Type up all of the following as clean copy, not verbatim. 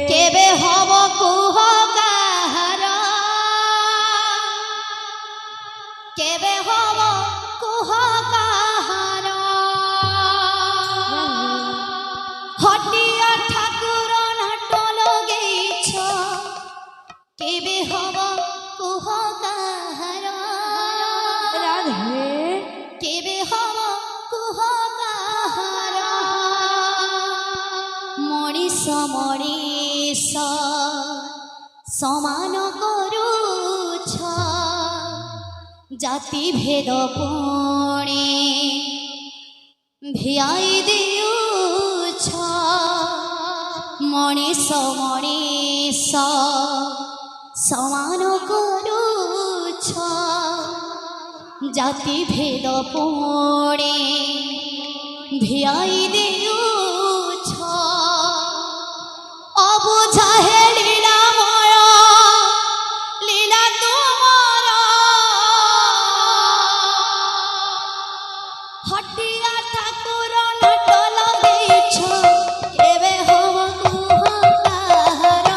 কেবে হব কুহ কাহার কেবে হব কুহ কাহার হটিয়া ঠাকুর নাট লগেইছ কেবে হব কুহ কাহার কেবে হব কুহ কাহার মଣିষ মଣିষ সমান করুছ জাতি ভেদ পুণে ভিয়াই দিউছ মনিষ মনিষ সমান করুছ জাতি ভেদ পুণে ভিয়াই দিউছ অবুঝা হে লীলাময় লীলা তোমার হটিয়া ঠাকুর নাট লগেইছ কেবে হব কুহ কাহার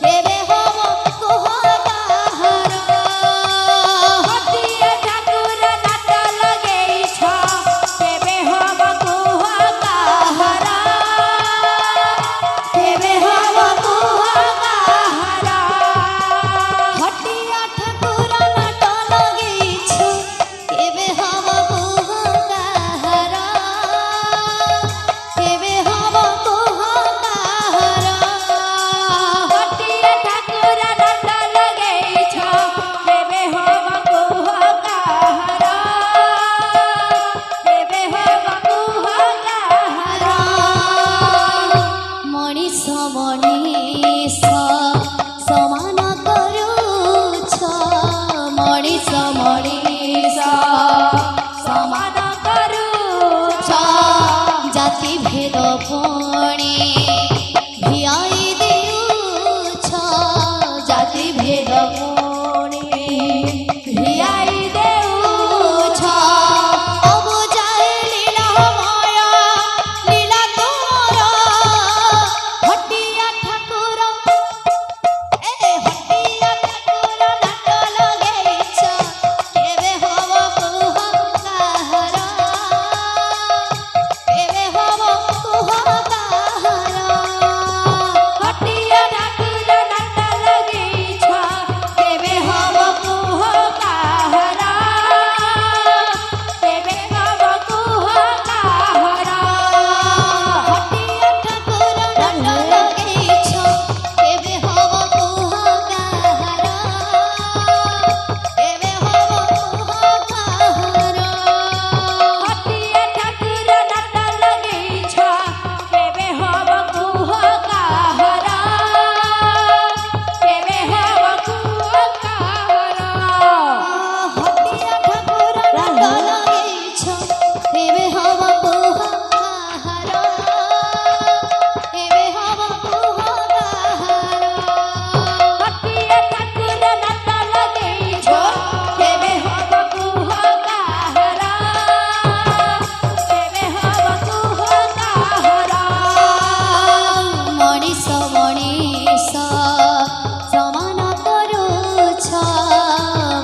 কেবে হব কুহ কাহার হটিয়া ঠাকুর নাট লগেইছ কেবে হব কুহ কাহার কেবে হব কুহ কাহার হটিয়া ঠাকুর নাট লগেইছ কেবে হব কুহ কাহার কেবে হব কুহ কাহার হটিয়া ঠাকুর নাট লগেইছ কেবে হব কুহ কাহার কেবে হব কুহ কাহার মনিষ মনিষ সমান করুছ মনিষ মনিষ সমান করুছ জাতি ভেদ পুণে ভিয়াই দিউছ জাতি ভেদ পুণে ভিয়াই দেউছ অবুঝাই লীলাময় লীলা তোমার হটিয়া ঠাকুর হটিয়া ঠাকুর নাট লগেইছ কেবে হব কুহ কাহার কেবে হব কুহ কাহার হটিয়া ঠাকুর নাট লগেইছ কেবে হব কুহ কাহার কেবে হব কুহ কাহার হটিয়া ঠাকুর নাট লগেইছ কেবে হব কুহ কাহার কেবে হব কুহ কাহার হটিয়া ঠাকুর নাট লগেইছ কেবে হব কুহ কাহার কেবে হব কুহ কাহার হটিয়া ঠাকুর নাট লগেইছ কেবে হব কুহ কাহার কেবে হব কুহ কাহার হটিয়া ঠাকুর নাট লগেইছ কেবে হব কুহ কাহার কেবে হব কুহ কাহার মনিষ মনিষ সমান করুছ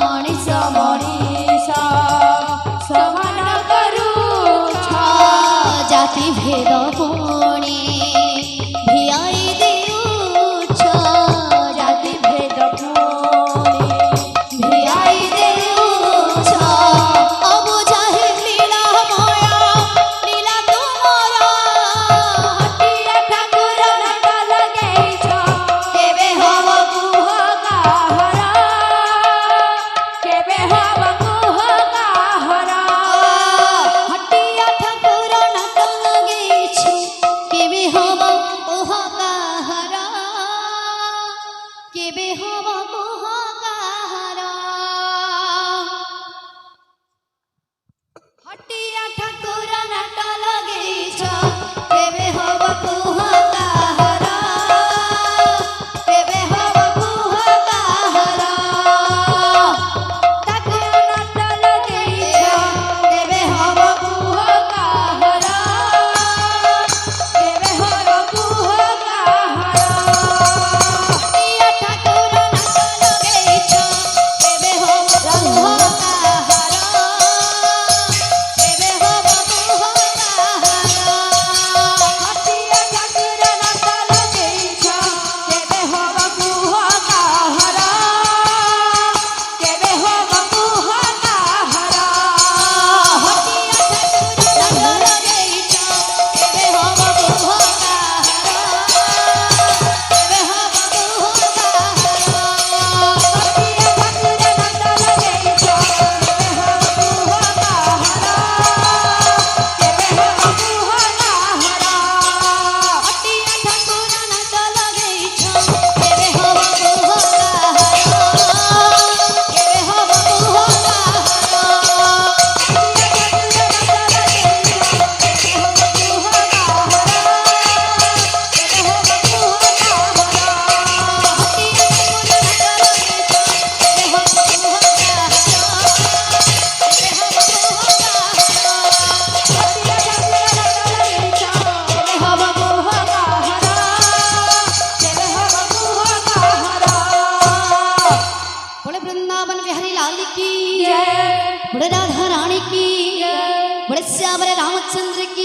মনিষ মনিষ সমান করুছ জাতি ভেদ পুণে ভিয়াই দিউছ জাতি ভেদ পুণে ভিয়াই দিউছ অবুঝা হে লীলাময় লীলা তোমার হটিয়া ঠাকুর নাট লগেইছ কেবে হব কুহ কাহার কেবে হব কুহ কাহার হটিয়া ঠাকুর নাট লগেইছ वृंदावन बिहारी लाल की जय बोले राधा रानी की बोले श्याम रामचंद्र की